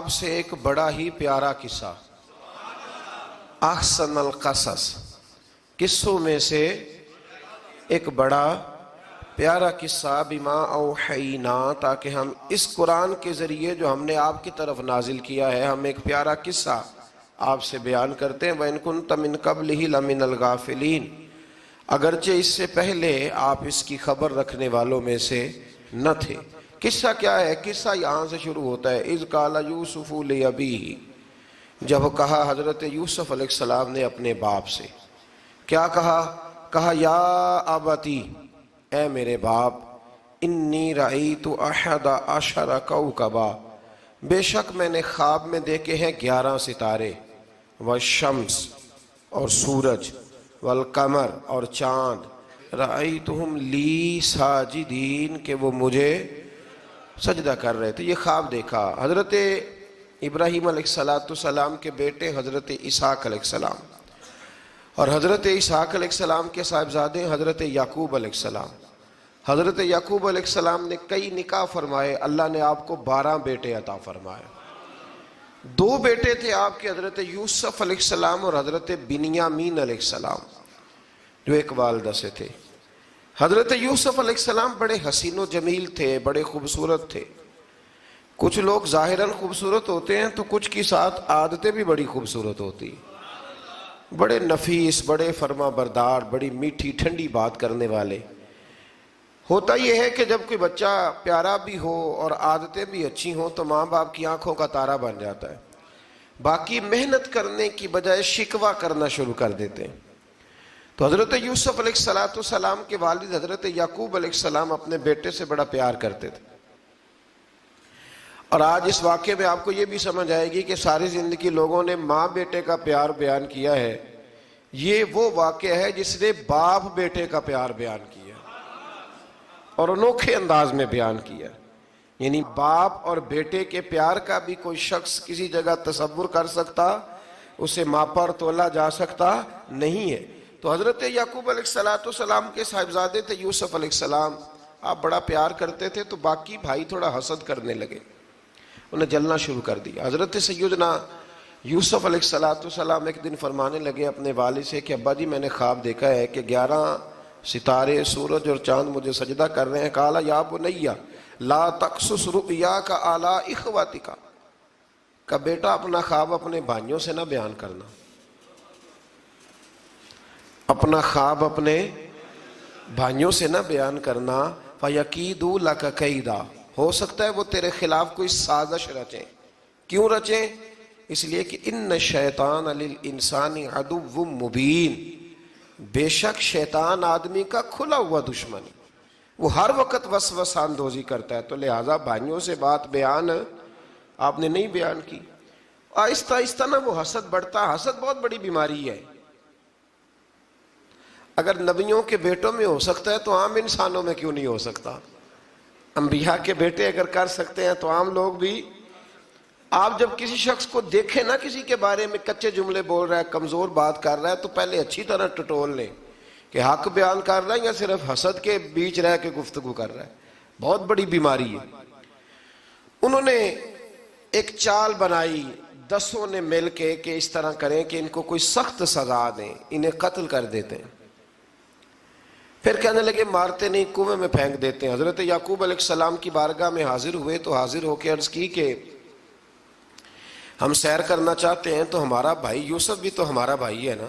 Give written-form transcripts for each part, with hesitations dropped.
آپ سے ایک بڑا ہی پیارا قصہ، احسن القصص، قصوں میں سے ایک بڑا پیارا قصہ، بما اوحینا، تاکہ ہم اس قرآن کے ذریعے جو ہم نے آپ کی طرف نازل کیا ہے، ہم ایک پیارا قصہ آپ سے بیان کرتے ہیں۔ وَإِن كُنتَ مِن قَبْلِهِ لَمِنَ الْغَافِلِينَ، اگرچہ اس سے پہلے آپ اس کی خبر رکھنے والوں میں سے نہ تھے۔ قصہ کیا ہے؟ قصہ یہاں سے شروع ہوتا ہے، اذ قال یوسف لأبیہ، جب کہا حضرت یوسف علیہ السلام نے اپنے باپ سے، کیا کہا یا ابتی، اے میرے باپ، انی رأیت احد عشر کوکبا، بے شک میں نے خواب میں دیکھے ہیں 11 ستارے، والشمس اور سورج، والقمر اور چاند، رأیتہم لی ساجدین، کہ وہ مجھے سجدہ کر رہے تھے۔ یہ خواب دیکھا حضرت ابراہیم علیہ السلام کے بیٹے حضرت اسحاق علیہ السلام، اور حضرت اسحاق علیہ السلام کے صاحبزادے حضرت یعقوب علیہ السلام۔ حضرت یعقوب علیہ السلام نے کئی نکاح فرمائے، اللہ نے آپ کو 12 بیٹے عطا فرمائے۔ 2 بیٹے تھے آپ کے، حضرت یوسف علیہ السلام اور حضرت بنیامین علیہ السلام، جو ایک والدہ سے تھے۔ حضرت یوسف علیہ السلام بڑے حسین و جمیل تھے، بڑے خوبصورت تھے۔ کچھ لوگ ظاہراً خوبصورت ہوتے ہیں تو کچھ کی ساتھ عادتیں بھی بڑی خوبصورت ہوتی، بڑے نفیس، بڑے فرما بردار، بڑی میٹھی ٹھنڈی بات کرنے والے۔ ہوتا یہ ہے کہ جب کوئی بچہ پیارا بھی ہو اور عادتیں بھی اچھی ہوں تو ماں باپ کی آنکھوں کا تارا بن جاتا ہے، باقی محنت کرنے کی بجائے شکوہ کرنا شروع کر دیتے ہیں۔ تو حضرت یوسف علیہ السلام کے والد حضرت یعقوب علیہ السلام اپنے بیٹے سے بڑا پیار کرتے تھے۔ اور آج اس واقعے میں آپ کو یہ بھی سمجھ آئے گی کہ ساری زندگی لوگوں نے ماں بیٹے کا پیار بیان کیا ہے، یہ وہ واقعہ ہے جس نے باپ بیٹے کا پیار بیان کیا اور انوکھے انداز میں بیان کیا۔ یعنی باپ اور بیٹے کے پیار کا بھی کوئی شخص کسی جگہ تصور کر سکتا، اسے ماپا اور تولا جا سکتا نہیں ہے۔ تو حضرت یعقوب علیہ السلام کے صاحبزادے تھے یوسف علیہ السلام، آپ بڑا پیار کرتے تھے، تو باقی بھائی تھوڑا حسد کرنے لگے، انہیں جلنا شروع کر دیا۔ حضرت سیدنا یوسف علیہ السلام ایک دن فرمانے لگے اپنے والد سے کہ ابا جی میں نے خواب دیکھا ہے کہ 11 ستارے، سورج اور چاند مجھے سجدہ کر رہے ہیں۔ قال یا بنی لا تقصص رؤیاک علی اخوتک، کہ بیٹا اپنا خواب اپنے بھائیوں سے نہ بیان کرنا، اپنا خواب اپنے بھائیوں سے نہ بیان کرنا، فَيَكِيدُوا لَكَ كَيْدًا، ہو سکتا ہے وہ تیرے خلاف کوئی سازش رچیں۔ کیوں رچیں؟ اس لیے کہ ان الشیطان للانسان عدو مبین، بے شک شیطان آدمی کا کھلا ہوا دشمن، وہ ہر وقت وسوسہ اندوزی کرتا ہے، تو لہٰذا بھائیوں سے بات بیان آپ نے نہیں بیان کی۔ آہستہ آہستہ نا وہ حسد بڑھتا، حسد بہت بڑی بیماری ہے۔ اگر نبیوں کے بیٹوں میں ہو سکتا ہے تو عام انسانوں میں کیوں نہیں ہو سکتا؟ انبیاء کے بیٹے اگر کر سکتے ہیں تو عام لوگ بھی۔ آپ جب کسی شخص کو دیکھیں نا کسی کے بارے میں کچے جملے بول رہا ہے، کمزور بات کر رہا ہے، تو پہلے اچھی طرح ٹٹول لیں کہ حق بیان کر رہا ہے یا صرف حسد کے بیچ رہ کے گفتگو کر رہا ہے۔ بہت بڑی بیماری ہے۔ انہوں نے ایک چال بنائی 10 نے مل کے کہ اس طرح کریں کہ ان کو کوئی سخت سزا دیں، انہیں قتل کر دیتے ہیں۔ پھر کہنے لگے مارتے نہیں، کنویں میں پھینک دیتے ہیں۔ حضرت یعقوب علیہ السلام کی بارگاہ میں حاضر ہوئے تو حاضر ہو کے عرض کی کہ ہم سیر کرنا چاہتے ہیں، تو ہمارا بھائی یوسف بھی تو ہمارا بھائی ہے نا،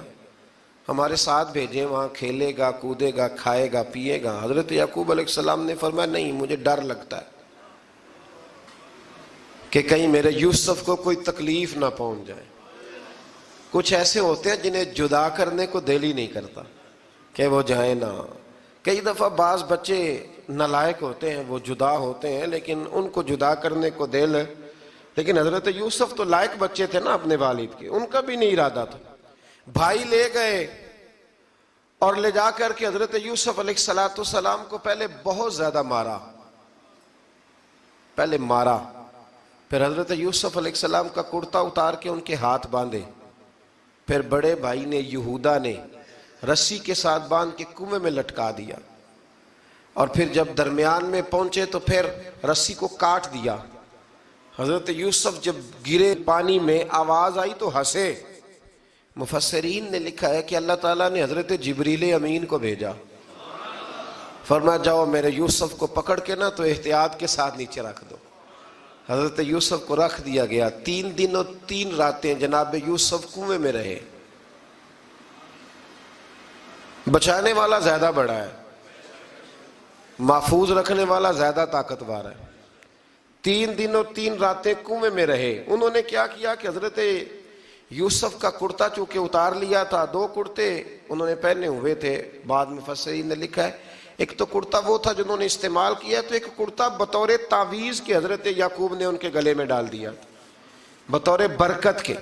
ہمارے ساتھ بھیجیں، وہاں کھیلے گا، کودے گا، کھائے گا، پیے گا۔ حضرت یعقوب علیہ السلام نے فرمایا نہیں، مجھے ڈر لگتا ہے کہ کہیں میرے یوسف کو کوئی تکلیف نہ پہنچ جائے۔ کچھ ایسے ہوتے ہیں جنہیں جدا کرنے کو دل ہی نہیں کرتا کہ وہ جائیں نہ۔ کئی دفعہ بعض بچے نالائق ہوتے ہیں، وہ جدا ہوتے ہیں لیکن ان کو جدا کرنے کو دل، لیکن حضرت یوسف تو لائق بچے تھے نا اپنے والد کے، ان کا بھی نہیں ارادہ تھا۔ بھائی لے گئے اور لے جا کر کے حضرت یوسف علیہ السلام کو پہلے بہت زیادہ مارا، پھر حضرت یوسف علیہ السلام کا کرتا اتار کے ان کے ہاتھ باندھے، پھر بڑے بھائی نے یہودا نے رسی کے ساتھ باندھ کے کنویں میں لٹکا دیا، اور پھر جب درمیان میں پہنچے تو پھر رسی کو کاٹ دیا۔ حضرت یوسف جب گرے پانی میں آواز آئی تو ہنسے. مفسرین نے لکھا ہے کہ اللہ تعالیٰ نے حضرت جبریل امین کو بھیجا، فرمایا جاؤ میرے یوسف کو پکڑ کے نا تو احتیاط کے ساتھ نیچے رکھ دو. حضرت یوسف کو رکھ دیا گیا. 3 دن اور 3 راتیں جناب یوسف کنویں میں رہے. بچانے والا زیادہ بڑا ہے، محفوظ رکھنے والا زیادہ طاقتور ہے. 3 دن اور 3 راتیں کنویں میں رہے. انہوں نے کیا کیا کہ حضرت یوسف کا کرتا چونکہ اتار لیا تھا، 2 کرتے انہوں نے پہنے ہوئے تھے. بعد مفسرین نے لکھا ہے ایک تو کرتا وہ تھا جنہوں نے استعمال کیا، تو ایک کرتا بطور تعویذ کے حضرت یعقوب نے ان کے گلے میں ڈال دیا بطور برکت کے.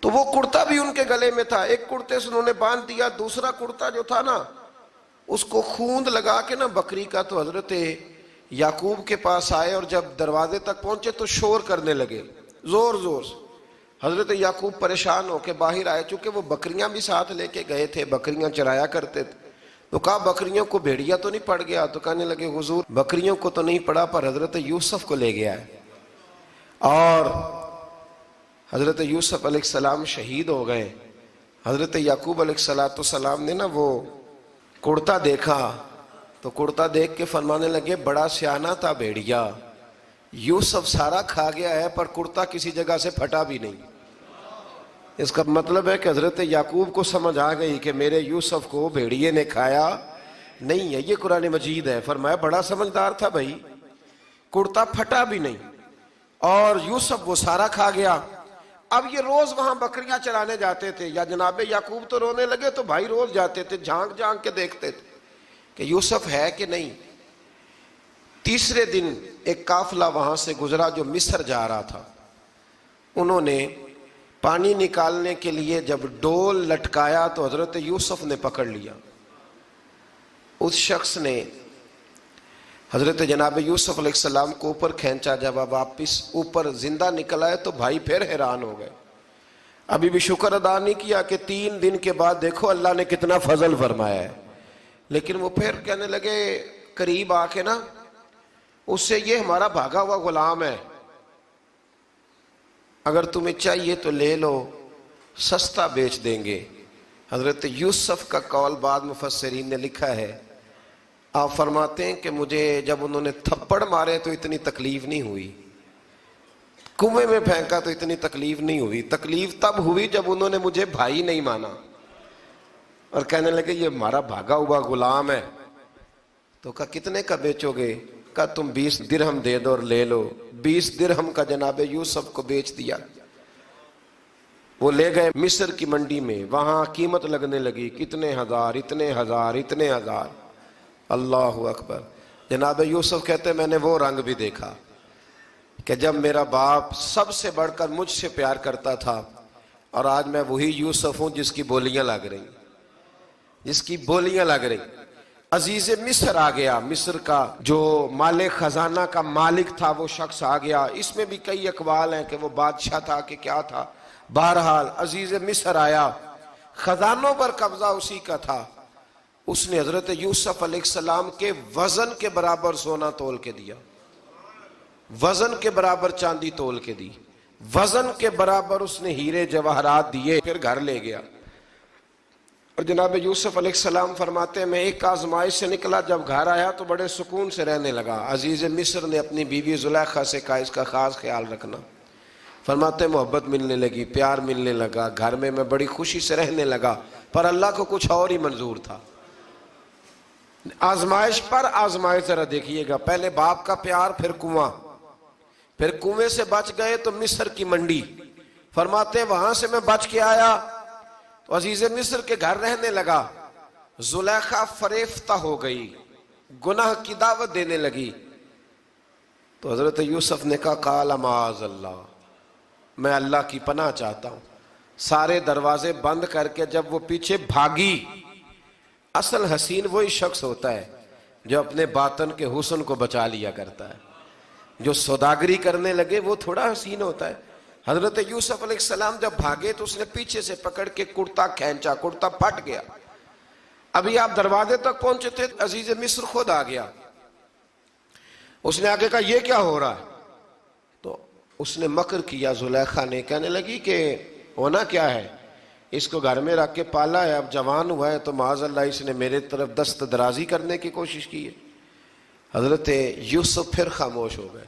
تو وہ کرتا بھی ان کے گلے میں تھا. ایک کرتے سے انہوں نے باندھ دیا. دوسرا کرتا جو تھا نا اس کو خوند لگا کے نا بکری کا، تو حضرت یعقوب کے پاس آئے اور جب دروازے تک پہنچے تو شور کرنے لگے زور زور سے. حضرت یعقوب پریشان ہو کے باہر آئے، چونکہ وہ بکریاں بھی ساتھ لے کے گئے تھے، بکریاں چرایا کرتے تھے. تو کہا بکریوں کو بھیڑیا تو نہیں پڑ گیا؟ تو کہنے لگے حضور بکریوں کو تو نہیں پڑا پر حضرت یوسف کو لے گیا ہے. اور حضرت یوسف علیہ السلام شہید ہو گئے. حضرت یعقوب علیہ السلام نے نا وہ کرتا دیکھا تو کرتا دیکھ کے فرمانے لگے بڑا سیانہ تھا بھیڑیا، یوسف سارا کھا گیا ہے پر کرتا کسی جگہ سے پھٹا بھی نہیں. اس کا مطلب ہے کہ حضرت یعقوب کو سمجھ آ گئی کہ میرے یوسف کو بھیڑیے نے کھایا نہیں ہے. یہ قرآن مجید ہے. فرمایا بڑا سمجھدار تھا بھائی، کرتا پھٹا بھی نہیں اور یوسف وہ سارا کھا گیا. اب یہ روز وہاں بکریاں چرانے جاتے تھے. یا جناب یعقوب تو رونے لگے تو بھائی روز جاتے تھے، جھانک جھانک کے دیکھتے تھے کہ یوسف ہے کہ نہیں. تیسرے دن ایک قافلہ وہاں سے گزرا جو مصر جا رہا تھا. انہوں نے پانی نکالنے کے لیے جب ڈول لٹکایا تو حضرت یوسف نے پکڑ لیا. اس شخص نے حضرت جناب یوسف علیہ السلام کو اوپر کھینچا. جب اب واپس اوپر زندہ نکل آئے تو بھائی پھر حیران ہو گئے. ابھی بھی شکر ادا نہیں کیا کہ 3 دن کے بعد دیکھو اللہ نے کتنا فضل فرمایا ہے. لیکن وہ پھر کہنے لگے قریب آ کے نا اس سے یہ ہمارا بھاگا ہوا غلام ہے، اگر تمہیں چاہیے تو لے لو، سستا بیچ دیں گے. حضرت یوسف کا قول بعد مفسرین نے لکھا ہے، آپ فرماتے ہیں کہ مجھے جب انہوں نے تھپڑ مارے تو اتنی تکلیف نہیں ہوئی، کنویں میں پھینکا تو اتنی تکلیف نہیں ہوئی. تکلیف تب ہوئی جب انہوں نے مجھے بھائی نہیں مانا اور کہنے لگے یہ ہمارا بھاگا ہوا غلام ہے. تو کہا کتنے کا بیچو گے؟ کہا تم 20 درہم دے دو اور لے لو. 20 درہم کا جناب یوسف کو بیچ دیا. وہ لے گئے مصر کی منڈی میں، وہاں قیمت لگنے لگی کتنے ہزار، اتنے ہزار، اتنے ہزار. اللہ اکبر. جناب یوسف کہتے میں نے وہ رنگ بھی دیکھا کہ جب میرا باپ سب سے بڑھ کر مجھ سے پیار کرتا تھا اور آج میں وہی یوسف ہوں جس کی بولیاں لگ رہی، جس کی بولیاں لگ رہی. عزیز مصر آ گیا. مصر کا جو مالک خزانہ کا مالک تھا وہ شخص آ گیا. اس میں بھی کئی اقوال ہیں کہ وہ بادشاہ تھا کہ کیا تھا. بہرحال عزیز مصر آیا، خزانوں پر قبضہ اسی کا تھا. اس نے حضرت یوسف علیہ السلام کے وزن کے برابر سونا تول کے دیا، وزن کے برابر چاندی تول کے دی، وزن کے برابر اس نے ہیرے جواہرات دیے. پھر گھر لے گیا. اور جناب یوسف علیہ السلام فرماتے ہیں میں ایک آزمائش سے نکلا، جب گھر آیا تو بڑے سکون سے رہنے لگا. عزیز مصر نے اپنی بیوی زلیخا سے کہا اس کا خاص خیال رکھنا. فرماتے ہیں محبت ملنے لگی، پیار ملنے لگا، گھر میں بڑی خوشی سے رہنے لگا. پر اللہ کو کچھ اور ہی منظور تھا. آزمائش پر آزمائش ذرا دیکھیے گا. پہلے باپ کا پیار، پھر کنواں، پھر کنویں سے بچ گئے تو مصر کی منڈی. فرماتے ہیں وہاں سے میں بچ کے آیا تو عزیز مصر کے گھر رہنے لگا. زلیخا فریفتہ ہو گئی، گناہ کی دعوت دینے لگی. تو حضرت یوسف نے کہا قال معاذ اللہ، میں اللہ کی پناہ چاہتا ہوں. سارے دروازے بند کر کے جب وہ پیچھے بھاگی. اصل حسین وہی شخص ہوتا ہے جو اپنے باطن کے حسن کو بچا لیا کرتا ہے. جو سوداگری کرنے لگے وہ تھوڑا حسین ہوتا ہے. حضرت یوسف علیہ السلام جب بھاگے تو اس نے پیچھے سے پکڑ کے کرتا کھینچا، کرتا پھٹ گیا. ابھی آپ دروازے تک پہنچے تھے، عزیز مصر خود آ گیا. اس نے آگے کہا یہ کیا ہو رہا ہے؟ اس نے مکر کیا زلیخا نے، کہنے لگی کہ ہونا کیا ہے، اس کو گھر میں رکھ کے پالا ہے، اب جوان ہوا ہے تو معاذ اللہ اس نے میرے طرف دست درازی کرنے کی کوشش کی ہے۔ حضرت یوسف پھر خاموش ہو گئے،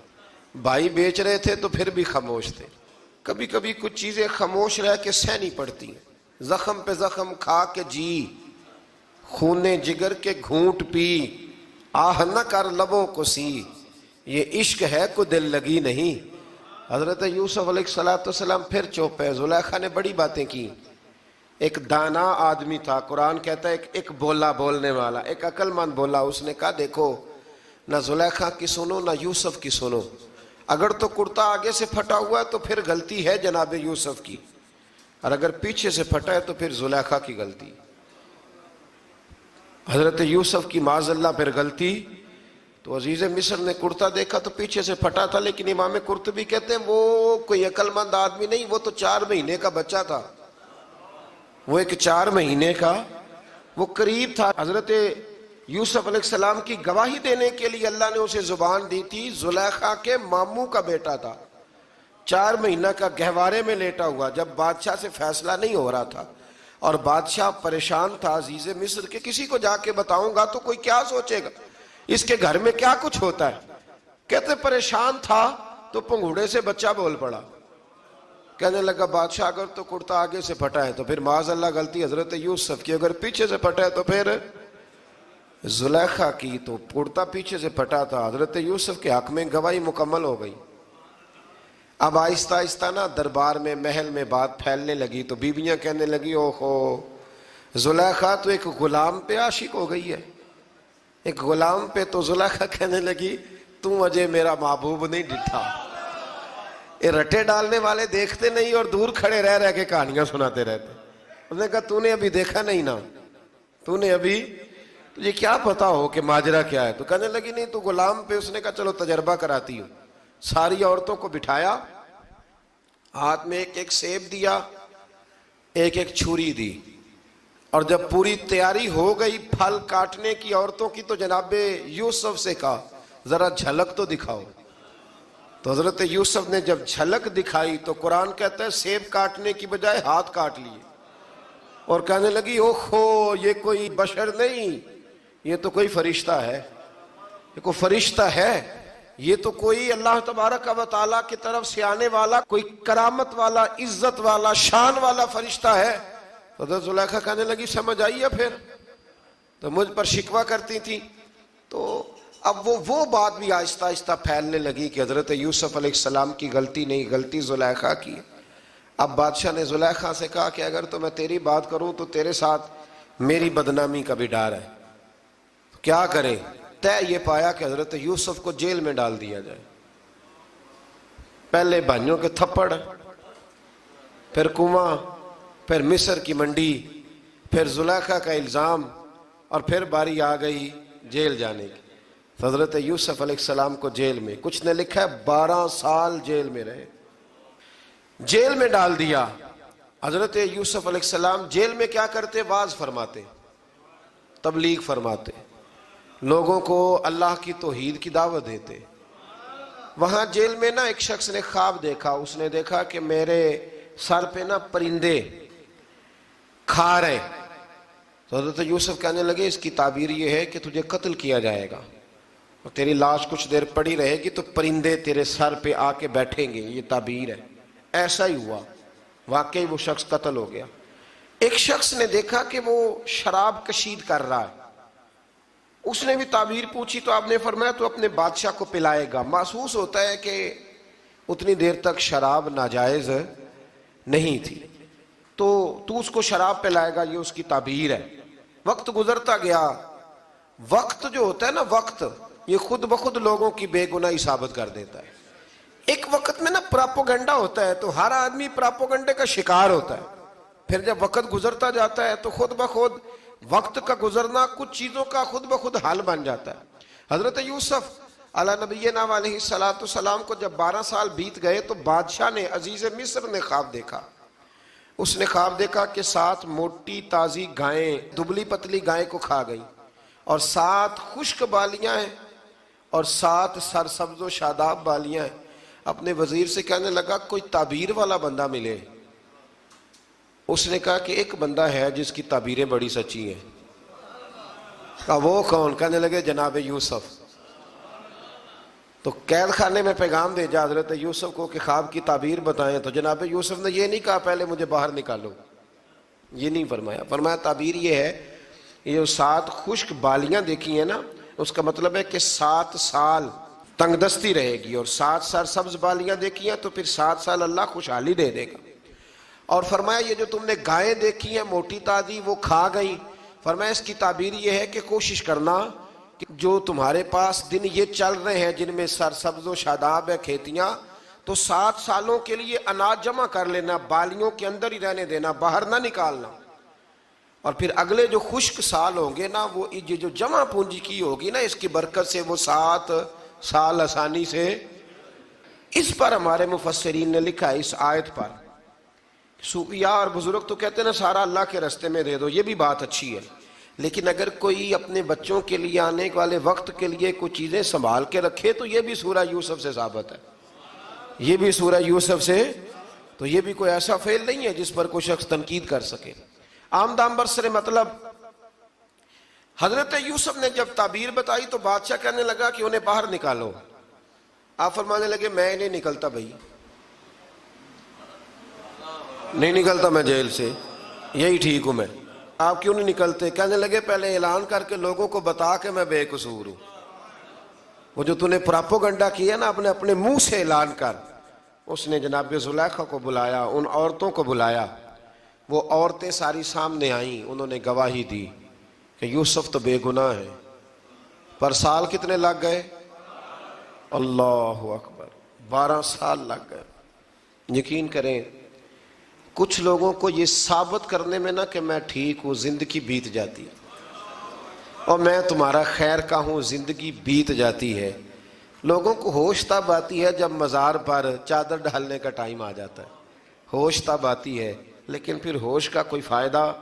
بھائی بیچ رہے تھے تو پھر بھی خاموش تھے۔ کبھی کبھی کچھ چیزیں خاموش رہ کے سہنی پڑتی ہیں، زخم پہ زخم کھا کے جی، خون جگر کے گھونٹ پی، آہ نہ کر لبوں کو سی، یہ عشق ہے کو دل لگی نہیں۔ حضرت یوسف علیہ السلام پھر چپ ہے۔ زلیخا نے بڑی باتیں کی، ایک دانا آدمی تھا، قرآن کہتا ہے ایک بولا بولنے والا، ایک عقل مند بولا، اس نے کہا دیکھو نہ زلیخا کی سنو نہ یوسف کی سنو، اگر تو کرتا آگے سے پھٹا ہوا ہے تو پھر غلطی ہے جناب یوسف کی، اور اگر پیچھے سے پھٹا ہے تو پھر زلیخا کی غلطی۔ حضرت یوسف کی معاذ اللہ پھر غلطی، تو عزیز مصر نے کرتا دیکھا تو پیچھے سے پھٹا تھا، لیکن امام قرطبی کہتے ہیں وہ کوئی عقل مند آدمی نہیں، وہ تو 4 مہینے کا بچہ تھا، وہ ایک 4 مہینے کا وہ قریب تھا۔ حضرت یوسف علیہ السلام کی گواہی دینے کے لیے اللہ نے اسے زبان دی تھی، زلیخا کے ماموں کا بیٹا تھا، 4 مہینہ کا گہوارے میں لیٹا ہوا، جب بادشاہ سے فیصلہ نہیں ہو رہا تھا اور بادشاہ پریشان تھا عزیز مصر کے کسی کو جا کے بتاؤں گا تو کوئی کیا سوچے گا، اس کے گھر میں کیا کچھ ہوتا ہے۔ کہتے پریشان تھا تو پنگوڑے سے بچہ بول پڑا، کہنے لگا بادشاہ اگر تو کرتا آگے سے پھٹا ہے تو پھر معاذ اللہ غلطی حضرت یوسف کی، اگر پیچھے سے پھٹا ہے تو پھر زلیخا کی، تو کرتا پیچھے سے پھٹا تھا، حضرت یوسف کے حق میں گواہی مکمل ہو گئی۔ اب آہستہ آہستہ نا دربار میں محل میں بات پھیلنے لگی، تو بیویاں کہنے لگی اوہو زلیخا تو ایک غلام پہ عاشق ہو گئی ہے، ایک غلام پہ۔ تو زلیخا کہنے لگی تم اجے میرا محبوب نہیں ڈٹھا۔ یہ رٹے ڈالنے والے دیکھتے نہیں اور دور کھڑے رہ رہ کے کہانیاں سناتے رہتے۔ اس نے کہا تو نے ابھی دیکھا نہیں نا، تو نے ابھی، تجھے کیا پتا ہو کہ ماجرا کیا ہے؟ تو کہنے لگی نہیں تو غلام پہ۔ اس نے کہا چلو تجربہ کراتی ہوں۔ ساری عورتوں کو بٹھایا، ہاتھ میں ایک ایک سیب دیا، ایک ایک چھری دی، اور جب پوری تیاری ہو گئی پھل کاٹنے کی عورتوں کی تو جناب یوسف سے کہا ذرا جھلک تو دکھاؤ۔ تو حضرت یوسف نے جب جھلک دکھائی تو قرآن کہتا ہے سیب کاٹنے کی بجائے ہاتھ کاٹ لیے، اور کہنے لگی اوہو یہ کوئی بشر نہیں، یہ تو کوئی فرشتہ ہے، یہ کوئی فرشتہ ہے، یہ تو کوئی اللہ تبارک و تعالیٰ کی طرف سے آنے والا کوئی کرامت والا عزت والا شان والا فرشتہ ہے۔ حضرت زلیخا کہنے لگی سمجھ آئی ہے پھر، تو مجھ پر شکوہ کرتی تھی۔ تو اب وہ بات بھی آہستہ آہستہ پھیلنے لگی کہ حضرت یوسف علیہ السلام کی غلطی نہیں، غلطی زلیخا کی۔ اب بادشاہ نے زلیخا سے کہا کہ اگر تو میں تیری بات کروں تو تیرے ساتھ میری بدنامی کا بھی ڈر ہے، کیا کریں؟ طے یہ پایا کہ حضرت یوسف کو جیل میں ڈال دیا جائے۔ پہلے بھائیوں کے تھپڑ، پھر کنواں، پھر مصر کی منڈی، پھر زلیخا کا الزام، اور پھر باری آ گئی جیل جانے کی۔ حضرت یوسف علیہ السلام کو جیل میں، کچھ نے لکھا ہے 12 سال جیل میں رہے، جیل میں ڈال دیا۔ حضرت یوسف علیہ السلام جیل میں کیا کرتے؟ واعظ فرماتے، تبلیغ فرماتے، لوگوں کو اللہ کی توحید کی دعوت دیتے۔ وہاں جیل میں نا ایک شخص نے خواب دیکھا، اس نے دیکھا کہ میرے سر پہ نا پرندے کھا رہے۔ تو حضرت یوسف کہنے لگے اس کی تعبیر یہ ہے کہ تجھے قتل کیا جائے گا، اور تیری لاش کچھ دیر پڑی رہے گی تو پرندے تیرے سر پہ آ کے بیٹھیں گے، یہ تعبیر ہے۔ ایسا ہی ہوا، واقعی وہ شخص قتل ہو گیا۔ ایک شخص نے دیکھا کہ وہ شراب کشید کر رہا ہے، اس نے بھی تعبیر پوچھی تو آپ نے فرمایا تو اپنے بادشاہ کو پلائے گا۔ محسوس ہوتا ہے کہ اتنی دیر تک شراب ناجائز نہیں تھی، تو اس کو شراب پلائے گا، یہ اس کی تعبیر ہے۔ وقت گزرتا گیا، وقت جو ہوتا ہے نا، وقت یہ خود بخود لوگوں کی بے گناہی ثابت کر دیتا ہے۔ ایک وقت میں نا پراپوگنڈا ہوتا ہے تو ہر آدمی پراپوگنڈے کا شکار ہوتا ہے، پھر جب وقت گزرتا جاتا ہے تو خود بخود وقت کا گزرنا کچھ چیزوں کا خود بخود حل بن جاتا ہے۔ حضرت یوسف علیہ نبینا علیہ السلام کو جب 12 سال بیت گئے تو بادشاہ نے، عزیز مصر نے خواب دیکھا۔ اس نے خواب دیکھا کہ 7 موٹی تازی گائیں دبلی پتلی گائیں کو کھا گئی، اور 7 خشک بالیاں ہیں اور 7 سرسبز و شاداب بالیاں ہیں۔ اپنے وزیر سے کہنے لگا کوئی تعبیر والا بندہ ملے. اس نے کہا کہ ایک بندہ ہے جس کی تعبیریں بڑی سچی ہیں. کہا وہ کون؟ کہنے لگے جناب یوسف. تو قید خانے میں پیغام بھیجا حضرت یوسف کو کہ خواب کی تعبیر بتائیں. تو جناب یوسف نے یہ نہیں کہا پہلے مجھے باہر نکالو، یہ نہیں فرمایا. فرمایا تعبیر یہ ہے، یہ جو 7 خشک بالیاں دیکھی ہیں نا، اس کا مطلب ہے کہ 7 سال تنگ دستی رہے گی، اور 7 سال سبز بالیاں دیکھی ہیں تو پھر 7 سال اللہ خوشحالی دے دے گا. اور فرمایا یہ جو تم نے گائیں دیکھی ہیں موٹی تازی وہ کھا گئی، فرمایا اس کی تعبیر یہ ہے کہ کوشش کرنا کہ جو تمہارے پاس دن یہ چل رہے ہیں جن میں سرسبز و شاداب ہے کھیتیاں، تو 7 سالوں کے لیے اناج جمع کر لینا، بالیوں کے اندر ہی رہنے دینا، باہر نہ نکالنا. اور پھر اگلے جو خشک سال ہوں گے نا، وہ یہ جو جمع پونجی کی ہوگی نا، اس کی برکت سے وہ 7 سال آسانی سے. اس پر ہمارے مفسرین نے لکھا ہے اس آیت پر، صوفیاء اور بزرگ تو کہتے ہیں نا سارا اللہ کے راستے میں دے دو، یہ بھی بات اچھی ہے، لیکن اگر کوئی اپنے بچوں کے لیے آنے والے وقت کے لیے کچھ چیزیں سنبھال کے رکھے تو یہ بھی سورہ یوسف سے ثابت ہے، یہ بھی سورہ یوسف سے. تو یہ بھی کوئی ایسا فعل نہیں ہے جس پر کوئی شخص تنقید کر سکے. آمدام برسر مطلب حضرت یوسف نے جب تعبیر بتائی تو بادشاہ کہنے لگا کہ انہیں باہر نکالو. آپ فرمانے لگے میں نہیں نکلتا بھائی، نہیں نکلتا میں جیل سے، یہی ٹھیک ہوں میں. آپ کیوں نہیں نکلتے؟ کہنے لگے پہلے اعلان کر کے لوگوں کو بتا کہ میں بے قصور ہوں. وہ جو تو نے پراپوگنڈا کیا نا اپنے منہ سے اعلان کر. اس نے جناب زلیخا کو بلایا، ان عورتوں کو بلایا، وہ عورتیں ساری سامنے آئیں، انہوں نے گواہی دی کہ یوسف تو بے گناہ ہے. پر سال کتنے لگ گئے؟ اللہ اکبر، 12 سال لگ گئے. یقین کریں کچھ لوگوں کو یہ ثابت کرنے میں نا کہ میں ٹھیک ہوں زندگی بیت جاتی ہے، اور میں تمہارا خیر کا ہوں زندگی بیت جاتی ہے. لوگوں کو ہوش تب آتی ہے جب مزار پر چادر ڈالنے کا ٹائم آ جاتا ہے، ہوش تب آتی ہے، لیکن پھر ہوش کا کوئی فائدہ.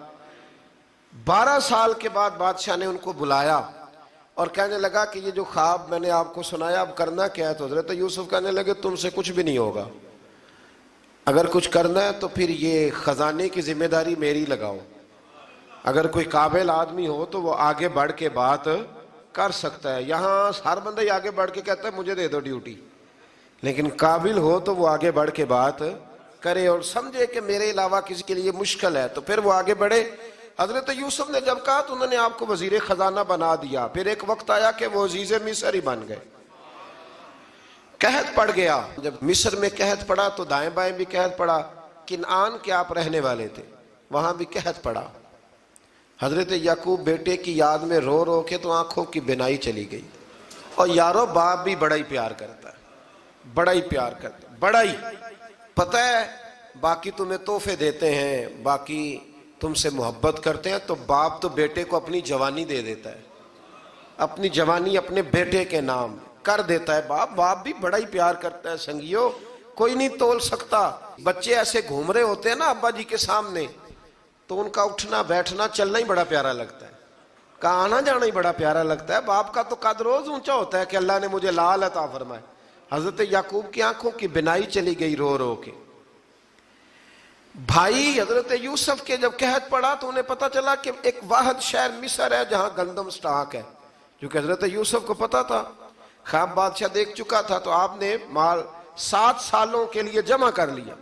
12 سال کے بعد بادشاہ نے ان کو بلایا اور کہنے لگا کہ یہ جو خواب میں نے آپ کو سنایا اب کرنا کیا ہے؟ تو حضرت یوسف کہنے لگے تم سے کچھ بھی نہیں ہوگا، اگر کچھ کرنا ہے تو پھر یہ خزانے کی ذمہ داری میری لگاؤ. اگر کوئی قابل آدمی ہو تو وہ آگے بڑھ کے بات کر سکتا ہے. یہاں ہر بندہ ہی آگے بڑھ کے کہتا ہے مجھے دے دو ڈیوٹی، لیکن قابل ہو تو وہ آگے بڑھ کے بات کرے اور سمجھے کہ میرے علاوہ کسی کے لیے مشکل ہے تو پھر وہ آگے بڑھے. حضرت یوسف نے جب کہا تو انہوں نے آپ کو وزیر خزانہ بنا دیا. پھر ایک وقت آیا کہ وہ عزیز مصر ہی بن گئے. قحط پڑ گیا، جب مصر میں قحط پڑا تو دائیں بائیں بھی قحط پڑا. کنعان کے آپ رہنے والے تھے، وہاں بھی قحط پڑا. حضرت یعقوب بیٹے کی یاد میں رو رو کے تو آنکھوں کی بینائی چلی گئی. اور یارو باپ بھی بڑا ہی پیار کرتا ہے، بڑا ہی پیار کرتا ہے، بڑا ہی. پتہ ہے باقی تمہیں تحفے دیتے ہیں، باقی تم سے محبت کرتے ہیں، تو باپ تو بیٹے کو اپنی جوانی دے دیتا ہے، اپنی جوانی اپنے بیٹے کے نام کر دیتا ہے. باپ بھی بڑا ہی پیار کرتا ہے. سنگیو کوئی نہیں تول سکتا. بچے ایسے گھوم رہے ہوتے ہیں نا ابا جی کے سامنے، تو ان کا اٹھنا بیٹھنا چلنا ہی بڑا پیارا لگتا ہے، کا آنا جانا ہی بڑا پیارا لگتا ہے. باپ کا تو قد روز اونچا ہوتا ہے کہ اللہ نے مجھے لال عطا فرمائے. حضرت یعقوب کی آنکھوں کی بینائی چلی گئی رو رو کے. بھائی حضرت یوسف کے جب قحط پڑا تو انہیں پتا چلا کہ ایک واحد شہر مصر ہے جہاں گندم سٹاک ہے، کیونکہ حضرت یوسف کو پتا تھا، خواب بادشاہ دیکھ چکا تھا. تو آپ نے مال 7 سالوں کے لیے جمع کر لیا.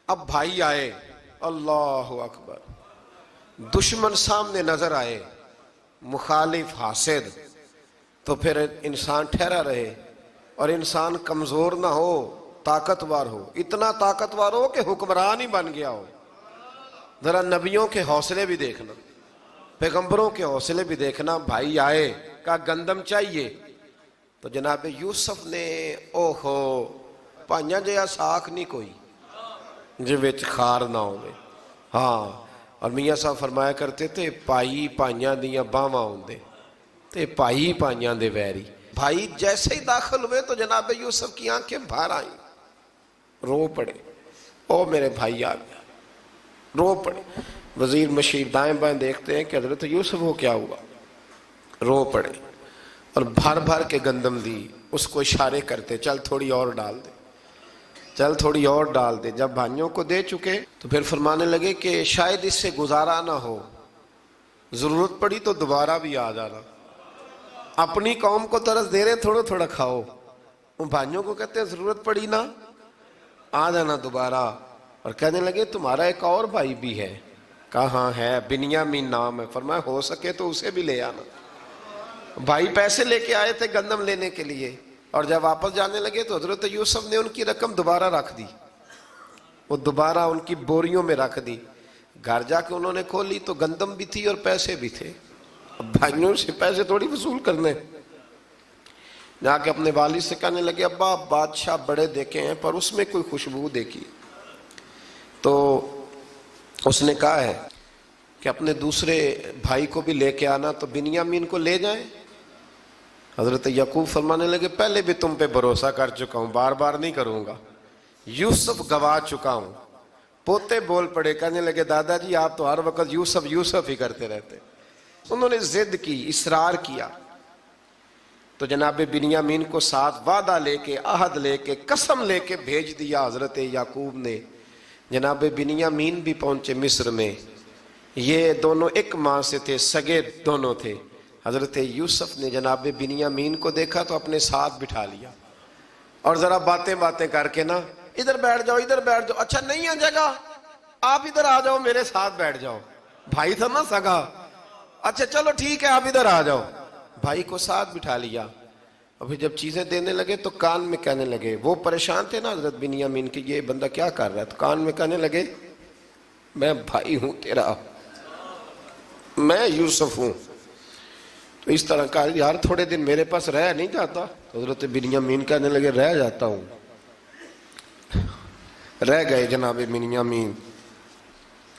اب بھائی آئے، اللہ اکبر، دشمن سامنے نظر آئے، مخالف حاسد، تو پھر انسان ٹھہرا رہے اور انسان کمزور نہ ہو، طاقتور ہو. اتنا طاقتور ہو کہ حکمران ہی بن گیا ہو. ذرا نبیوں کے حوصلے بھی دیکھنا، پیغمبروں کے حوصلے بھی دیکھنا. بھائی آئے، کہا گندم چاہیے. تو جناب یوسف نے اوہو پائیاں جیا ساکھ نہیں کوئی جے وچ خار نہ ہوئے. ہاں، اور میاں صاحب فرمایا کرتے تھے پائی پائیاں دیاں باواں ہوندے تے پائی پائیاں دے ویری. بھائی جیسے ہی داخل ہوئے تو جناب یوسف کی آنکھیں بھر آئیں، رو پڑے. او میرے بھائی آ گیا، رو پڑے. وزیر مشیر دائیں بائیں دیکھتے ہیں کہ حضرت یوسف کو کیا ہوا، رو پڑے اور بھر بھر کے گندم دی. اس کو اشارے کرتے چل تھوڑی اور ڈال دے، چل تھوڑی اور ڈال دے۔ جب بھائیوں کو دے چکے تو پھر فرمانے لگے کہ شاید اس سے گزارا نہ ہو، ضرورت پڑی تو دوبارہ بھی آ جانا، اپنی قوم کو طرز دے رہے تھوڑا تھوڑا کھاؤ، ان بھائیوں کو کہتے ہیں ضرورت پڑی نا آ جانا دوبارہ۔ اور کہنے لگے تمہارا ایک اور بھائی بھی ہے؟ کہا ہاں ہے، بنیامین نام ہے۔ فرمایا ہو سکے تو اسے بھی لے آنا۔ بھائی پیسے لے کے آئے تھے گندم لینے کے لیے، اور جب واپس جانے لگے تو حضرت یوسف نے ان کی رقم دوبارہ رکھ دی، وہ دوبارہ ان کی بوریوں میں رکھ دی۔ گھر جا کے انہوں نے کھولی تو گندم بھی تھی اور پیسے بھی تھے۔ اب بھائیوں سے پیسے تھوڑی وصول کرنے، جا کے اپنے والد سے کہنے لگے ابا بادشاہ بڑے دیکھے ہیں پر اس میں کوئی خوشبو دیکھی، تو اس نے کہا ہے کہ اپنے دوسرے بھائی کو بھی لے کے آنا، تو بنیامین کو لے جائیں۔ حضرت یعقوب فرمانے لگے پہلے بھی تم پہ بھروسہ کر چکا ہوں، بار بار نہیں کروں گا، یوسف گوا چکا ہوں۔ پوتے بول پڑے، کہنے لگے دادا جی آپ تو ہر وقت یوسف یوسف ہی کرتے رہتے۔ انہوں نے ضد کی، اصرار کیا، تو جناب بنیامین کو ساتھ وعدہ لے کے، عہد لے کے، قسم لے کے بھیج دیا حضرت یعقوب نے۔ جناب بنیامین بھی پہنچے مصر میں، یہ دونوں ایک ماں سے تھے، سگے دونوں تھے۔ حضرت یوسف نے جناب بنیامین کو دیکھا تو اپنے ساتھ بٹھا لیا، اور ذرا باتیں کر کے نا ادھر بیٹھ جاؤ ادھر بیٹھ جاؤ، اچھا نہیں ہے جگہ آپ ادھر آ جاؤ میرے ساتھ بیٹھ جاؤ، بھائی تھا نا سگا، اچھا چلو ٹھیک ہے آپ ادھر آ جاؤ، بھائی کو ساتھ بٹھا لیا۔ ابھی جب چیزیں دینے لگے تو کان میں کہنے لگے، وہ پریشان تھے نا حضرت بنیامین کہ یہ بندہ کیا کر رہا ہے، تو کان میں کہنے لگے میں بھائی ہوں تیرا، میں یوسف ہوں۔ تو اس طرح کہا یار تھوڑے دن میرے پاس رہ نہیں جاتا، تو حضرت بنیامین کہنے لگے رہ جاتا ہوں۔ رہ گئے جناب بنیامین۔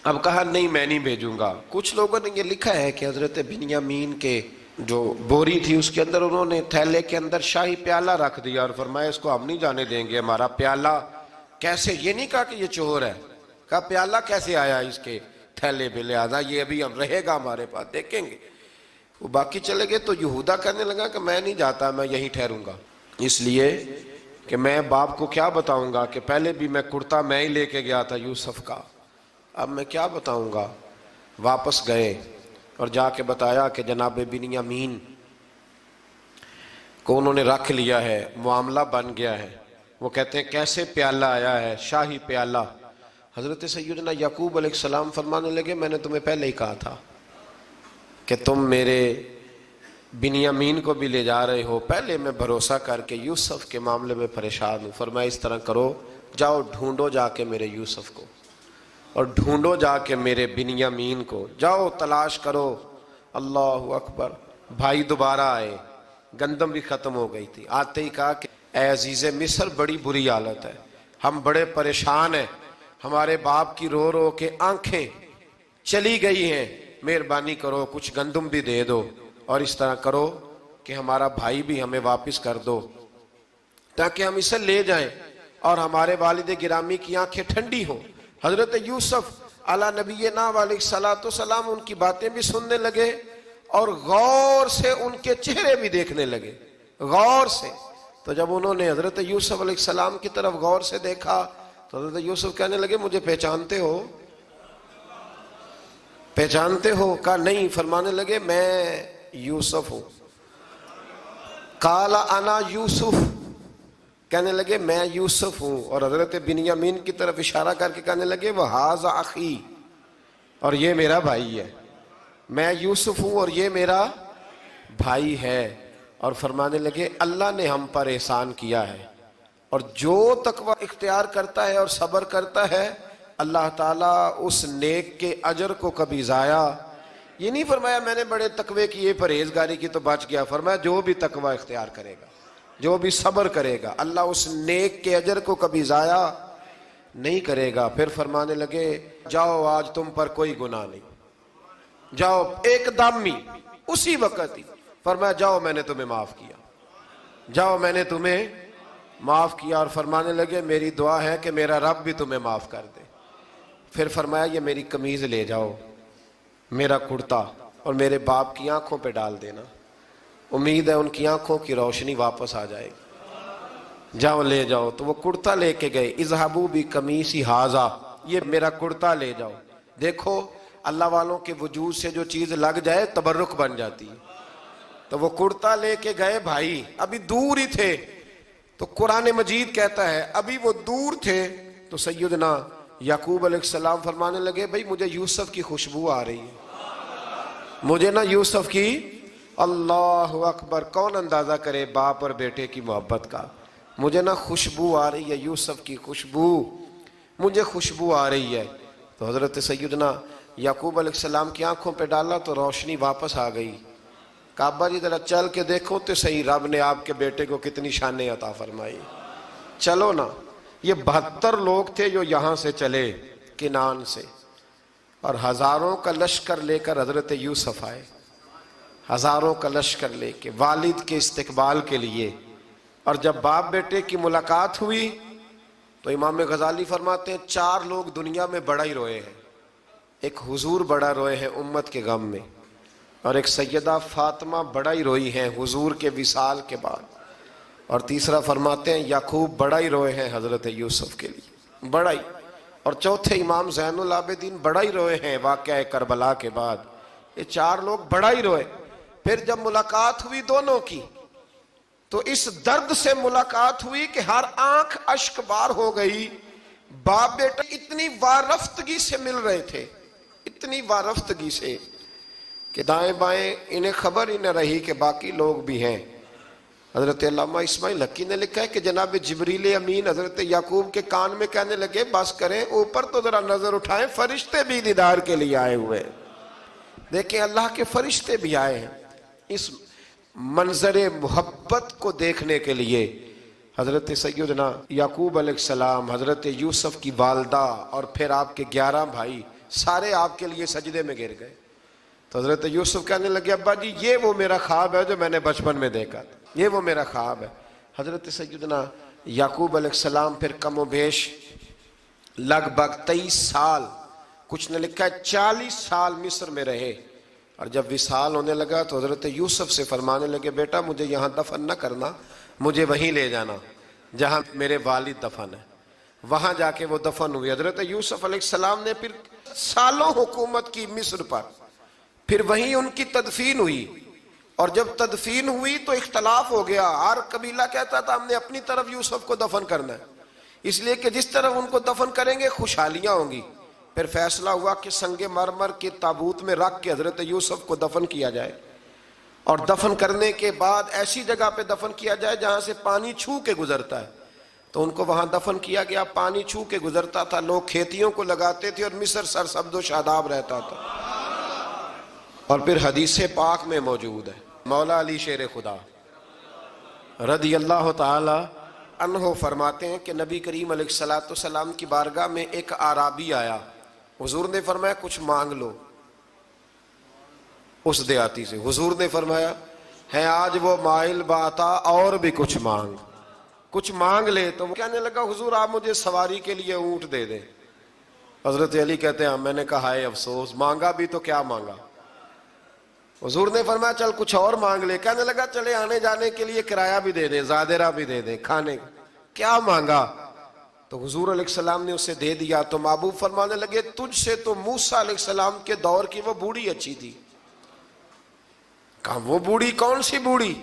اب کہا نہیں میں نہیں بھیجوں گا۔ کچھ لوگوں نے یہ لکھا ہے کہ حضرت بنیامین کے جو بوری تھی اس کے اندر انہوں نے تھیلے کے اندر شاہی پیالہ رکھ دیا اور فرمایا اس کو ہم نہیں جانے دیں گے، ہمارا پیالہ کیسے، یہ نہیں کہا کہ یہ چور ہے، کہا پیالہ کیسے آیا اس کے تھیلے میں، لہذا یہ ابھی ہم رہے گا ہمارے پاس، دیکھیں گے۔ وہ باقی چلے گئے تو یہودا کہنے لگا کہ میں نہیں جاتا، میں یہیں ٹھہروں گا، اس لیے کہ میں باپ کو کیا بتاؤں گا کہ پہلے بھی میں کرتا میں ہی لے کے گیا تھا یوسف کا، اب میں کیا بتاؤں گا۔ واپس گئے اور جا کے بتایا کہ جناب بنیامین کو انہوں نے رکھ لیا ہے، معاملہ بن گیا ہے۔ وہ کہتے ہیں کیسے پیالہ آیا ہے، شاہی پیالہ۔ حضرت سیدنا یعقوب علیہ السلام فرمانے لگے میں نے تمہیں پہلے ہی کہا تھا کہ تم میرے بنیامین کو بھی لے جا رہے ہو، پہلے میں بھروسہ کر کے یوسف کے معاملے میں پریشان ہوں۔ فرمایا اس طرح کرو، جاؤ ڈھونڈو جا کے میرے یوسف کو، اور ڈھونڈو جا کے میرے بنیامین کو، جاؤ تلاش کرو۔ اللہ اکبر۔ بھائی دوبارہ آئے، گندم بھی ختم ہو گئی تھی، آتے ہی کہا کہ اے عزیز مصر بڑی بری حالت ہے، ہم بڑے پریشان ہیں، ہمارے باپ کی رو رو کے آنکھیں چلی گئی ہیں، مہربانی کرو کچھ گندم بھی دے دو، اور اس طرح کرو کہ ہمارا بھائی بھی ہمیں واپس کر دو تاکہ ہم اسے لے جائیں اور ہمارے والد گرامی کی آنکھیں ٹھنڈی ہوں۔ حضرت یوسف علی نبینا علیہ الصلوۃ والسلام ان کی باتیں بھی سننے لگے اور غور سے ان کے چہرے بھی دیکھنے لگے، غور سے۔ تو جب انہوں نے حضرت یوسف علیہ السلام کی طرف غور سے دیکھا تو حضرت یوسف کہنے لگے مجھے پہچانتے ہو، پہچانتے ہو؟ کہا نہیں۔ فرمانے لگے میں یوسف ہوں۔ قال انا یوسف، کہنے لگے میں یوسف ہوں، اور حضرت بنیامین کی طرف اشارہ کر کے کہنے لگے وہذا اخی، اور یہ میرا بھائی ہے، میں یوسف ہوں اور یہ میرا بھائی ہے۔ اور فرمانے لگے اللہ نے ہم پر احسان کیا ہے، اور جو تقوی اختیار کرتا ہے اور صبر کرتا ہے اللہ تعالیٰ اس نیک کے اجر کو کبھی ضائع، یہ نہیں فرمایا میں نے بڑے تقوی کیے پرہیزگاری کی تو بچ گیا، فرمایا جو بھی تقوی اختیار کرے گا، جو بھی صبر کرے گا، اللہ اس نیک کے اجر کو کبھی ضائع نہیں کرے گا۔ پھر فرمانے لگے جاؤ آج تم پر کوئی گناہ نہیں، جاؤ، ایک دم ہی اسی وقت ہی فرمایا جاؤ میں نے تمہیں معاف کیا، جاؤ میں نے تمہیں معاف کیا۔ اور فرمانے لگے میری دعا ہے کہ میرا رب بھی تمہیں معاف کر دے۔ پھر فرمایا یہ میری قمیض لے جاؤ، میرا کرتا، اور میرے باپ کی آنکھوں پہ ڈال دینا، امید ہے ان کی آنکھوں کی روشنی واپس آ جائے گی، جاؤ لے جاؤ۔ تو وہ کرتا لے کے گئے، اذهبوا بقمیصی ھذا، یہ میرا کرتا لے جاؤ۔ دیکھو اللہ والوں کے وجود سے جو چیز لگ جائے تبرک بن جاتی ہے۔ تو وہ کرتا لے کے گئے بھائی، ابھی دور ہی تھے، تو قرآن مجید کہتا ہے ابھی وہ دور تھے تو سیدنا یعقوب علیہ السلام فرمانے لگے بھئی مجھے یوسف کی خوشبو آ رہی ہے، مجھے نا یوسف کی، اللہ اکبر، کون اندازہ کرے باپ اور بیٹے کی محبت کا، مجھے نا خوشبو آ رہی ہے، یوسف کی خوشبو، مجھے خوشبو آ رہی ہے۔ تو حضرت سیدنا یعقوب علیہ السلام کی آنکھوں پہ ڈالا تو روشنی واپس آ گئی۔ کعبہ جی ذرا چل کے دیکھو تو صحیح، رب نے آپ کے بیٹے کو کتنی شانیں عطا فرمائی۔ چلو نا، یہ 72 لوگ تھے جو یہاں سے چلے کنعان سے، اور ہزاروں کا لشکر لے کر حضرت یوسف آئے، ہزاروں کا لشکر لے کے والد کے استقبال کے لیے۔ اور جب باپ بیٹے کی ملاقات ہوئی تو امام غزالی فرماتے ہیں 4 لوگ دنیا میں بڑا ہی روئے ہیں، ایک حضور بڑا روئے ہیں امت کے غم میں، اور ایک سیدہ فاطمہ بڑا ہی روئی ہیں حضور کے وصال کے بعد، اور تیسرا فرماتے ہیں یعقوب بڑا ہی روئے ہیں حضرت یوسف کے لیے، بڑا ہی، اور چوتھے امام زین العابدین بڑا ہی روئے ہیں واقعہ کربلا کے بعد۔ یہ 4 لوگ بڑا ہی روئے۔ پھر جب ملاقات ہوئی دونوں کی تو اس درد سے ملاقات ہوئی کہ ہر آنکھ اشک بار ہو گئی۔ باپ بیٹا اتنی وارفتگی سے مل رہے تھے، اتنی وارفتگی سے کہ دائیں بائیں انہیں خبر ہی نہ رہی کہ باقی لوگ بھی ہیں۔ حضرت علامہ اسماعیل حقی نے لکھا ہے کہ جناب جبریل امین حضرت یعقوب کے کان میں کہنے لگے بس کریں، اوپر تو ذرا نظر اٹھائیں، فرشتے بھی دیدار کے لیے آئے ہوئے ہیں۔ دیکھیں اللہ کے فرشتے بھی آئے ہیں اس منظر محبت کو دیکھنے کے لیے۔ حضرت سیدنا یعقوب علیہ السلام، حضرت یوسف کی والدہ، اور پھر آپ کے 11 بھائی سارے آپ کے لیے سجدے میں گر گئے۔ تو حضرت یوسف کہنے لگے ابا جی یہ وہ میرا خواب ہے جو میں نے بچپن میں دیکھا تھا، یہ وہ میرا خواب ہے۔ حضرت سیدنا یعقوب علیہ السلام پھر کم و بیش لگ بھگ 23 سال، کچھ نے لکھا ہے 40 سال مصر میں رہے، اور جب وصال ہونے لگا تو حضرت یوسف سے فرمانے لگے بیٹا مجھے یہاں دفن نہ کرنا، مجھے وہیں لے جانا جہاں میرے والد دفن ہے۔ وہاں جا کے وہ دفن ہوئی۔ حضرت یوسف علیہ السلام نے پھر سالوں حکومت کی مصر پر، پھر وہیں ان کی تدفین ہوئی، اور جب تدفین ہوئی تو اختلاف ہو گیا، ہر قبیلہ کہتا تھا ہم نے اپنی طرف یوسف کو دفن کرنا ہے، اس لیے کہ جس طرف ان کو دفن کریں گے خوشحالیاں ہوں گی۔ پھر فیصلہ ہوا کہ سنگ مرمر کے تابوت میں رکھ کے حضرت یوسف کو دفن کیا جائے، اور دفن کرنے کے بعد ایسی جگہ پہ دفن کیا جائے جہاں سے پانی چھو کے گزرتا ہے۔ تو ان کو وہاں دفن کیا گیا، پانی چھو کے گزرتا تھا، لوگ کھیتیوں کو لگاتے تھے اور مصر سرسبز و شاداب رہتا تھا۔ اور پھر حدیث پاک میں موجود ہے، مولا علی شیر خدا رضی اللہ تعالی عنہ فرماتے ہیں کہ نبی کریم علیہ السلام کی بارگاہ میں ایک اعرابی آیا، حضور نے فرمایا کچھ مانگ لو اس دیہاتی سے۔ حضور نے فرمایا ہے آج وہ مائل باتا، اور بھی کچھ مانگ لے۔ تو وہ کہنے لگا حضور آپ مجھے سواری کے لیے اونٹ دے دیں۔ حضرت علی کہتے ہیں میں نے کہا ہے افسوس، مانگا بھی تو کیا مانگا۔ حضور نے فرمایا چل کچھ اور مانگ لے۔ کہنے لگا چلے آنے جانے کے لیے کرایہ بھی دے دیں، زادرہ بھی دے دیں، کھانے کیا مانگا؟ تو حضور علیہ السلام نے اسے دے دیا۔ تو محبوب فرمانے لگے تجھ سے تو موسیٰ علیہ السلام کے دور کی وہ بوڑھی اچھی تھی۔ کہا وہ بوڑھی کون سی بوڑھی؟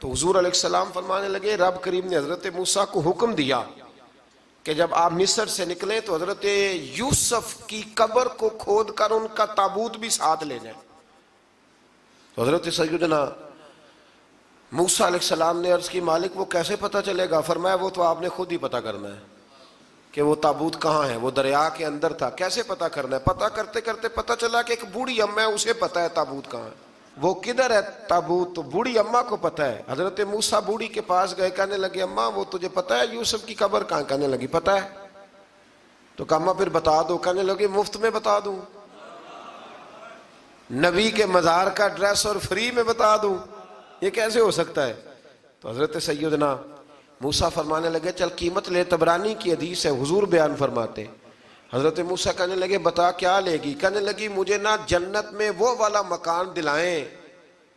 تو حضور علیہ السلام فرمانے لگے رب کریم نے حضرت موسیٰ کو حکم دیا کہ جب آپ مصر سے نکلیں تو حضرت یوسف کی قبر کو کھود کر ان کا تابوت بھی ساتھ لے جائیں۔ تو حضرت سیدنا موسیٰ علیہ السلام نے عرض کی مالک وہ کیسے پتہ چلے گا؟ فرمایا وہ تو آپ نے خود ہی پتہ کرنا ہے کہ وہ تابوت کہاں ہے، وہ دریا کے اندر تھا، کیسے پتہ کرنا ہے؟ پتہ کرتے کرتے پتہ چلا کہ ایک بوڑھی اماں ہے، اسے پتہ ہے تابوت کہاں ہے، وہ کدھر ہے تابوت، تو بوڑھی اماں کو پتہ ہے۔ حضرت موسیٰ بوڑھی کے پاس گئے، کہنے لگے اماں وہ تجھے پتہ ہے یوسف کی قبر کہاں؟ کہنے لگی پتہ ہے۔ تو کہا اماں پھر بتا دو۔ کہنے لگے مفت میں بتا دوں، نبی کے مزار کا ایڈریس اور فری میں بتا دوں، یہ کیسے ہو سکتا ہے؟ تو حضرت سیدنا موسیٰ فرمانے لگے چل قیمت لے، طبرانی کی حدیث ہے، حضور بیان فرماتے۔ حضرت موسیٰ کہنے لگے بتا کیا لے گی؟ کہنے لگی مجھے نا جنت میں وہ والا مکان دلائیں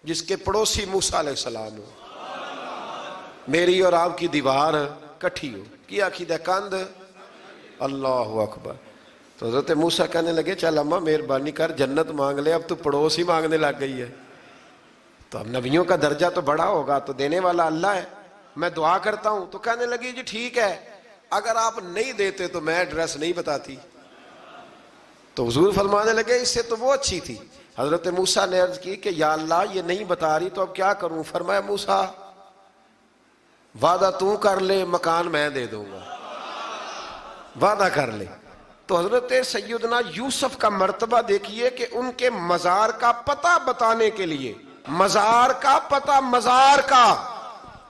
جس کے پڑوسی موسیٰ علیہ السلام ہو، میری اور آپ کی دیوار کٹھی ہو، کی عقیدہ کند اللہ اکبر۔ تو حضرت موسیٰ کہنے لگے چل اماں مہربانی کر جنت مانگ لے، اب تو پڑوس ہی مانگنے لگ گئی ہے، تو اب نبیوں کا درجہ تو بڑا ہوگا، تو دینے والا اللہ ہے، میں دعا کرتا ہوں۔ تو کہنے لگی جی ٹھیک ہے، اگر آپ نہیں دیتے تو میں ایڈریس نہیں بتاتی۔ تو حضور فرمانے لگے اس سے تو وہ اچھی تھی۔ حضرت موسیٰ نے عرض کی کہ یا اللہ یہ نہیں بتا رہی تو اب کیا کروں؟ فرمایا موسیٰ وعدہ تو کر لے، مکان میں دے دوں گا، وعدہ کر لے۔ تو حضرت سیدنا یوسف کا مرتبہ دیکھیے کہ ان کے مزار کا پتہ بتانے کے لیے، مزار کا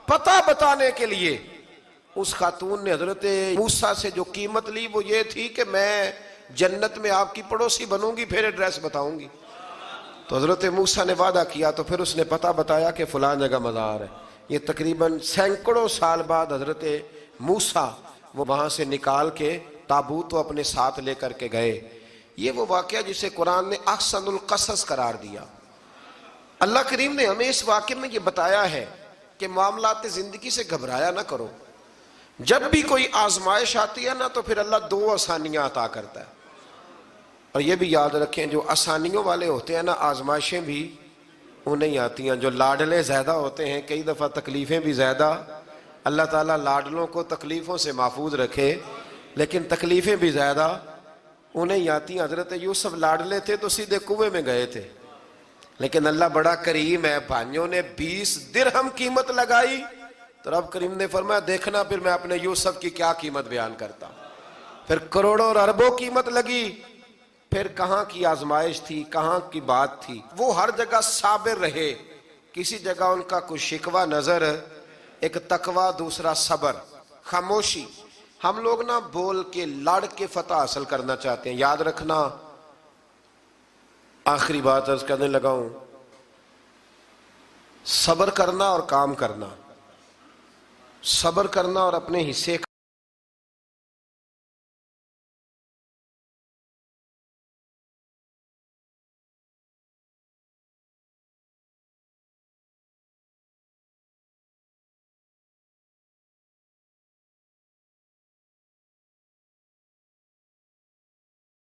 پتہ بتانے کے لیے اس خاتون نے حضرت موسیٰ سے جو قیمت لی وہ یہ تھی کہ میں جنت میں آپ کی پڑوسی بنوں گی، پھر ایڈریس بتاؤں گی۔ تو حضرت موسیٰ نے وعدہ کیا، تو پھر اس نے پتہ بتایا کہ فلاں جگہ مزار ہے۔ یہ تقریباً سینکڑوں سال بعد حضرت موسیٰ وہ وہاں سے نکال کے تابوت اپنے ساتھ لے کر کے گئے۔ یہ وہ واقعہ جسے قرآن نے احسن القصص قرار دیا۔ اللہ کریم نے ہمیں اس واقعے میں یہ بتایا ہے کہ معاملات زندگی سے گھبرایا نہ کرو، جب بھی کوئی آزمائش آتی ہے نا تو پھر اللہ دو آسانیاں عطا کرتا ہے، اور یہ بھی یاد رکھیں جو آسانیوں والے ہوتے ہیں نا آزمائشیں بھی انہیں آتی ہیں، جو لاڈلے زیادہ ہوتے ہیں کئی دفعہ تکلیفیں بھی زیادہ۔ اللہ تعالیٰ لاڈلوں کو تکلیفوں سے محفوظ رکھے، لیکن تکلیفیں بھی زیادہ انہیں آتی ہیں۔ حضرت یوسف لاڈلے تھے تو سیدھے کنویں میں گئے تھے، لیکن اللہ بڑا کریم ہے، بھائیوں نے 20 درہم قیمت لگائی تو رب کریم نے فرمایا دیکھنا پھر میں اپنے یوسف کی کیا قیمت بیان کرتا ہوں۔ پھر کروڑوں اور اربوں قیمت لگی، پھر کہاں کی آزمائش تھی، کہاں کی بات تھی، وہ ہر جگہ صابر رہے، کسی جگہ ان کا کوئی شکوہ نظر، ایک تقوی، دوسرا صبر، خاموشی۔ ہم لوگ نہ بول کے لڑ کے فتح حاصل کرنا چاہتے ہیں، یاد رکھنا۔ آخری بات عرض کرنے لگا ہوں، صبر کرنا اور کام کرنا، صبر کرنا اور اپنے حصے